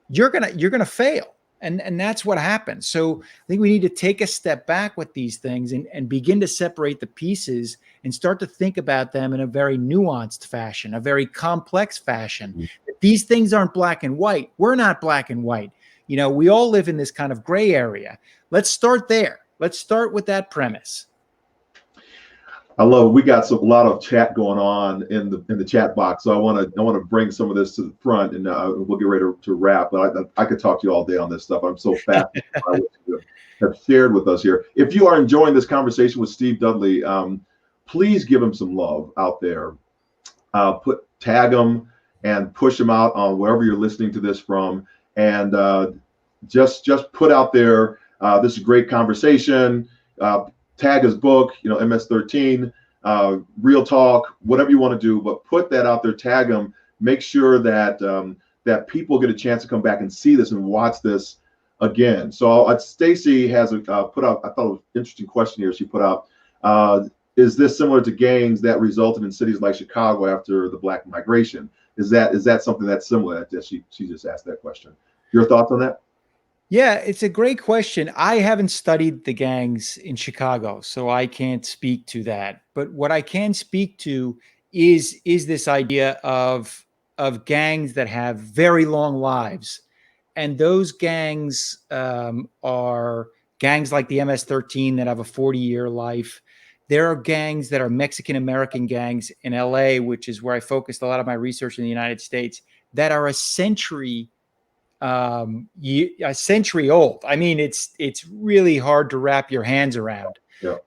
You're gonna fail. And that's what happens. So I think we need to take a step back with these things and begin to separate the pieces and start to think about them in a very nuanced fashion, a very complex fashion. Mm-hmm. These things aren't black and white. We're not black and white. We all live in this kind of gray area. Let's start there. Let's start with that premise. We got a lot of chat going on in the chat box, so I want to bring some of this to the front, and we'll get ready to wrap. But I could talk to you all day on this stuff. I'm so fascinated by what you have shared with us here. If you are enjoying this conversation with Steve Dudley, please give him some love out there. Tag him and push him out on wherever you're listening to this from, and just put out there. This is a great conversation. Tag his book, MS-13, Real Talk, whatever you want to do, but put that out there, tag him, make sure that that people get a chance to come back and see this and watch this again. So Stacy has put out, I thought it was an interesting question here. She put out, Is this similar to gangs that resulted in cities like Chicago after the Black migration? Is that something that's similar? That she just asked that question. Your thoughts on that? Yeah, it's a great question. I haven't studied the gangs in Chicago, so I can't speak to that. But what I can speak to is this idea of gangs that have very long lives, and those gangs are gangs like the MS-13 that have a 40-year life. There are gangs that are Mexican American gangs in LA, which is where I focused a lot of my research in the United States, that are a century old. I mean, it's really hard to wrap your hands around. Yeah.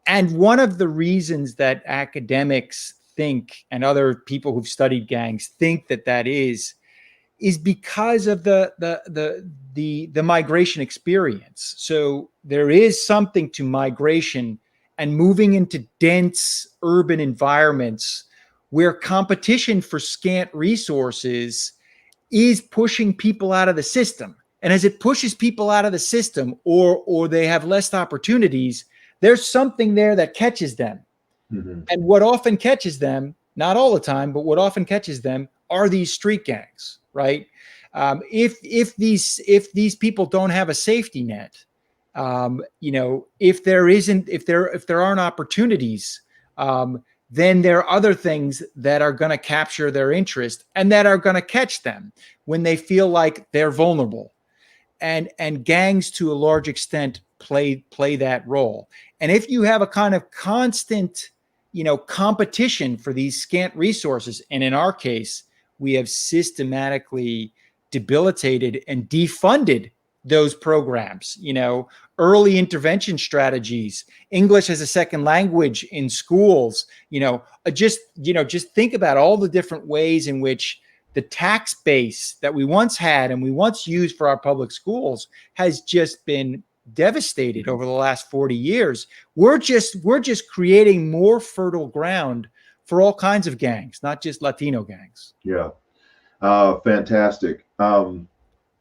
And one of the reasons that academics think, and other people who've studied gangs think that is because of the migration experience. So there is something to migration and moving into dense urban environments where competition for scant resources is pushing people out of the system. And as it pushes people out of the system, or they have less opportunities, there's something there that catches them. Mm-hmm. And what often catches them, not all the time, but what often catches them are these street gangs, right? If these people don't have a safety net, if there aren't opportunities, then there are other things that are going to capture their interest and that are going to catch them when they feel like they're vulnerable. And gangs, to a large extent, play that role. And if you have a kind of constant, competition for these scant resources, and in our case, we have systematically debilitated and defunded those programs, early intervention strategies, English as a second language in schools, just think about all the different ways in which the tax base that we once had and we once used for our public schools has just been devastated over the last 40 years. We're just creating more fertile ground for all kinds of gangs, not just Latino gangs. Yeah. Fantastic.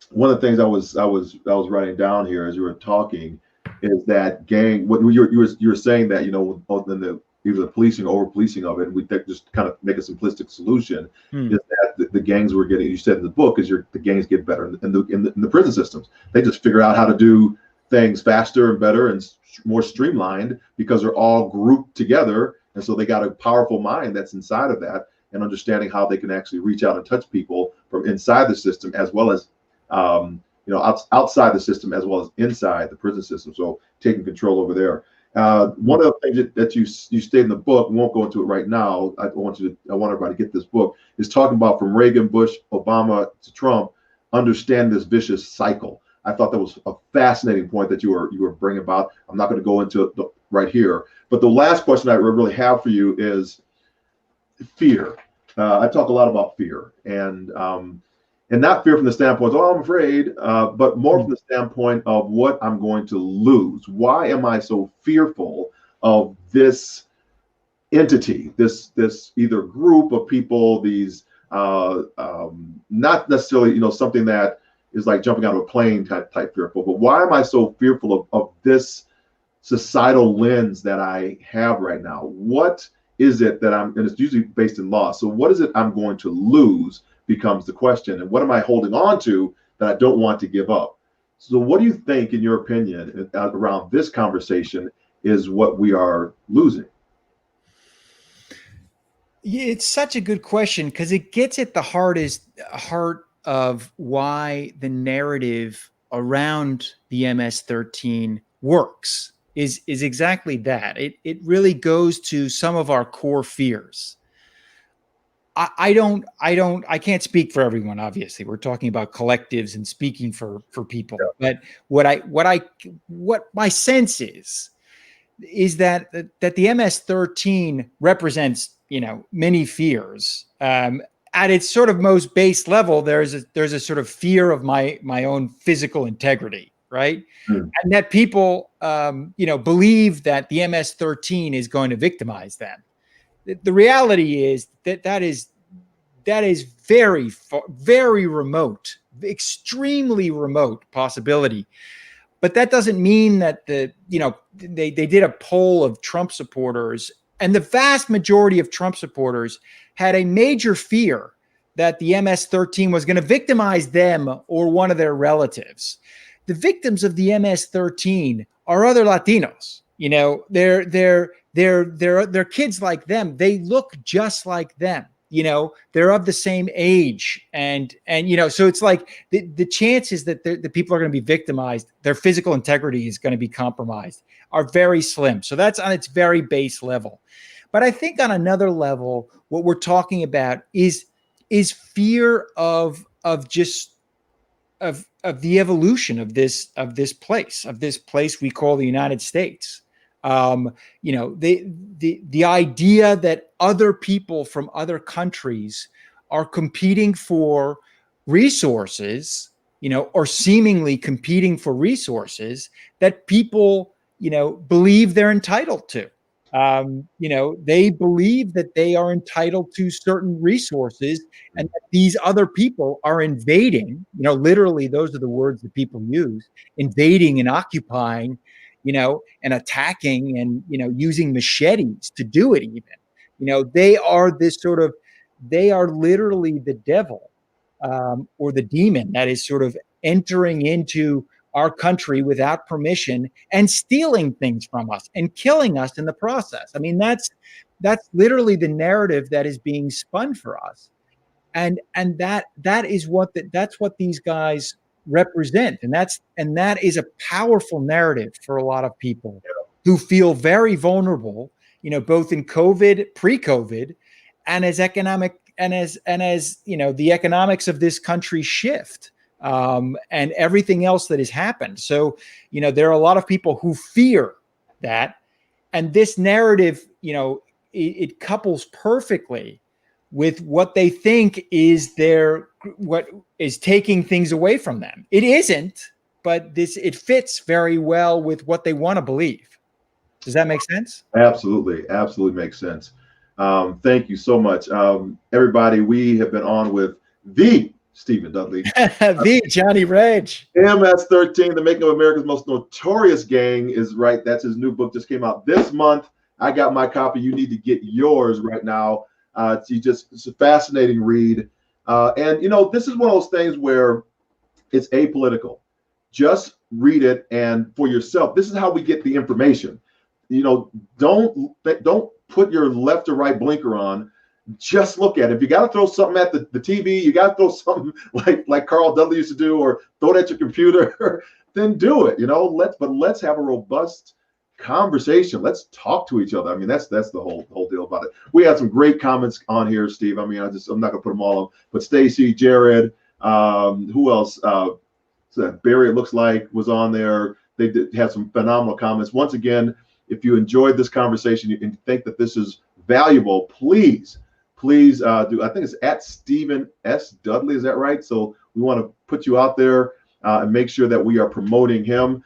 One of the things I was writing down here as you were talking is that gang. What you were saying that in the either the policing or over policing of it, and we just kind of make a simplistic solution is that the gangs were getting. You said in the book is the gangs get better in the prison systems. They just figure out how to do things faster and better and more streamlined because they're all grouped together, and so they got a powerful mind that's inside of that and understanding how they can actually reach out and touch people from inside the system as well as outside the system as well as inside the prison system. So taking control over there. One of the things that you state in the book, we won't go into it right now. I want everybody to get this book, is talking about from Reagan, Bush, Obama to Trump, understand this vicious cycle. I thought that was a fascinating point that you were bringing about. I'm not going to go into it right here, but the last question I really have for you is fear. I talk a lot about fear, and not fear from the standpoint, oh, I'm afraid, but more from the standpoint of what I'm going to lose. Why am I so fearful of this entity, this either group of people, these not necessarily something that is like jumping out of a plane type fearful, but why am I so fearful of this societal lens that I have right now? What is it that and it's usually based in loss. So what is it I'm going to lose becomes the question. And what am I holding on to that I don't want to give up? So what do you think, in your opinion, around this conversation is what we are losing? Yeah, it's such a good question because it gets at the heart of why the narrative around the MS-13 works is exactly that. It really goes to some of our core fears. I can't speak for everyone. Obviously, we're talking about collectives and speaking for people. Yeah. But what my sense is that the MS-13 represents many fears. At its sort of most base level, there's a sort of fear of my own physical integrity, right? And that people believe that the MS-13 is going to victimize them. The reality is that is very remote, extremely remote possibility. But that doesn't mean that they did a poll of Trump supporters, and the vast majority of Trump supporters had a major fear that the MS-13 was going to victimize them or one of their relatives. The victims of the MS-13 are other Latinos. They're kids like them. They look just like them. They're of the same age, and so it's like the chances that the people are going to be victimized, their physical integrity is going to be compromised, are very slim. So that's on its very base level. But I think on another level, what we're talking about is fear of the evolution of this place we call the United States. The idea that other people from other countries are competing for resources, or seemingly competing for resources that people, believe they're entitled to. They believe that they are entitled to certain resources, and that these other people are invading, literally those are the words that people use, invading and occupying, and attacking and, using machetes to do it even. They are literally the devil, or the demon that is sort of entering into our country without permission and stealing things from us and killing us in the process. I mean, that's literally the narrative that is being spun for us. And that's what these guys represent. And that is a powerful narrative for a lot of people who feel very vulnerable, both in COVID, pre-COVID, and as the economics of this country shift. And everything else that has happened. So, there are a lot of people who fear that. And this narrative, it couples perfectly with what they think is what is taking things away from them. It isn't, but it fits very well with what they want to believe. Does that make sense? Absolutely. Absolutely makes sense. Thank you so much. Everybody, we have been on with the Steven Dudley. The Johnny Rage. MS-13, The Making of America's Most Notorious Gang is right. That's his new book, just came out this month. I got my copy. You need to get yours right now. It's a fascinating read. And, this is one of those things where it's apolitical. Just read it and for yourself. This is how we get the information. Don't put your left or right blinker on. Just look at it. If you got to throw something at the TV, you got to throw something like Carl Dudley used to do, or throw it at your computer, then do it. Let's have a robust conversation. Let's talk to each other. I mean, that's the whole deal about it. We had some great comments on here, Steve. I mean, I'm not gonna put them all on, but Stacy, Jared, who else? Barry, it looks like, was on there. They had some phenomenal comments. Once again, if you enjoyed this conversation and think that this is valuable, please do. I think it's at Steven S. Dudley. Is that right? So we want to put you out there and make sure that we are promoting him.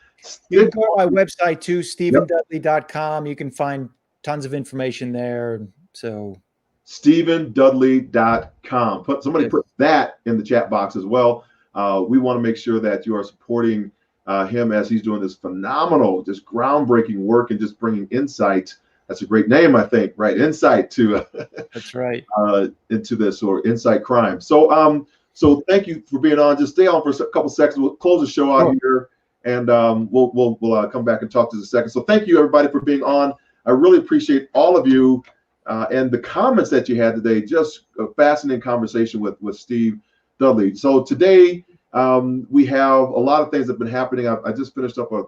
You can go to my website too, stevendudley.com. You can find tons of information there. So stevendudley.com. Somebody put that in the chat box as well. We want to make sure that you are supporting him as he's doing this phenomenal, just groundbreaking work and just bringing insight. That's a great name, I think, right? Insight to that's right into this, or insight crime. So thank you for being on. Just stay on for a couple seconds. We'll close the show out here, and we'll come back and talk to us in a second. So thank you, everybody, for being on. I really appreciate all of you and the comments that you had today. Just a fascinating conversation with Steve Dudley. So today we have a lot of things that have been happening. I just finished up a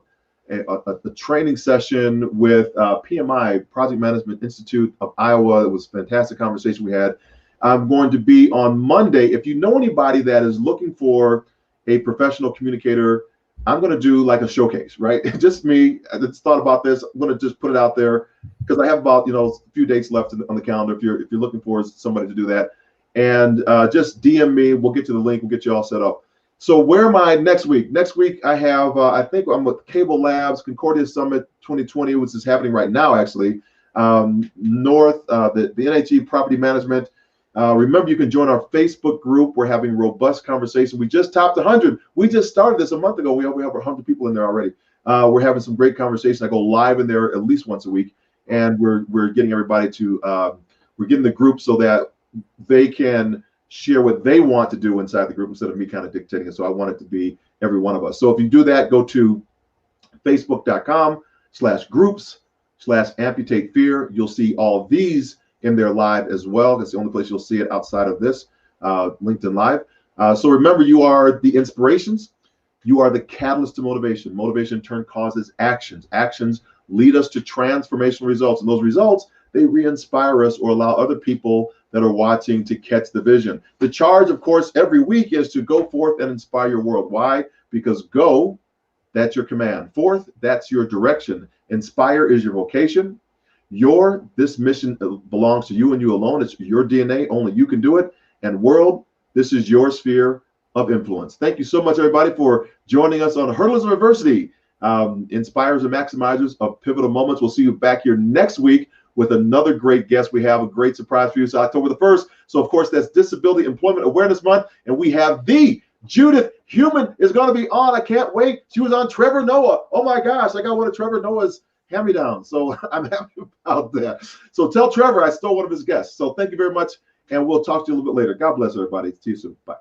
training session with PMI, Project Management Institute of Iowa. It was a fantastic conversation we had. I'm going to be on Monday. If you know anybody that is looking for a professional communicator, I'm going to do like a showcase, right? Just me. I just thought about this. I'm going to just put it out there because I have about a few dates left on the calendar. If you're looking for somebody to do that, and just DM me. We'll get you the link. We'll get you all set up. So where am I next week? Next week I have I think I'm with Cable Labs Concordia Summit 2020, which is happening right now actually. The NHE Property Management Remember, you can join our Facebook group. We're having robust conversation. We just topped 100. We just started this a month ago. We have 100 people in there already. We're having some great conversation. I go live in there at least once a week, and we're getting everybody to we're getting the group so that they can share what they want to do inside the group instead of me kind of dictating it. So I want it to be every one of us. So if you do that, go to facebook.com/groups/amputate fear. You'll see all of these in there live as well. That's the only place you'll see it outside of this LinkedIn Live. So remember, you are the inspirations. You are the catalyst to motivation. Motivation in turn causes actions. Actions lead us to transformational results. And those results, they re-inspire us or allow other people that are watching to catch the vision. The charge, of course, every week is to go forth and inspire your world. Why? Because go, that's your command. Forth, that's your direction. Inspire is your vocation. This mission belongs to you and you alone. It's your DNA. Only you can do it. And world, this is your sphere of influence. Thank you so much, everybody, for joining us on Hurdlers of Adversity, Inspirers and Maximizers of Pivotal Moments. We'll see you back here next week with another great guest. We have a great surprise for you. It's October the 1st. So, of course, that's Disability Employment Awareness Month. And we have the Judith Human is going to be on. I can't wait. She was on Trevor Noah. Oh, my gosh. I got one of Trevor Noah's hand-me-downs. So I'm happy about that. So tell Trevor I stole one of his guests. So thank you very much. And we'll talk to you a little bit later. God bless everybody. See you soon. Bye.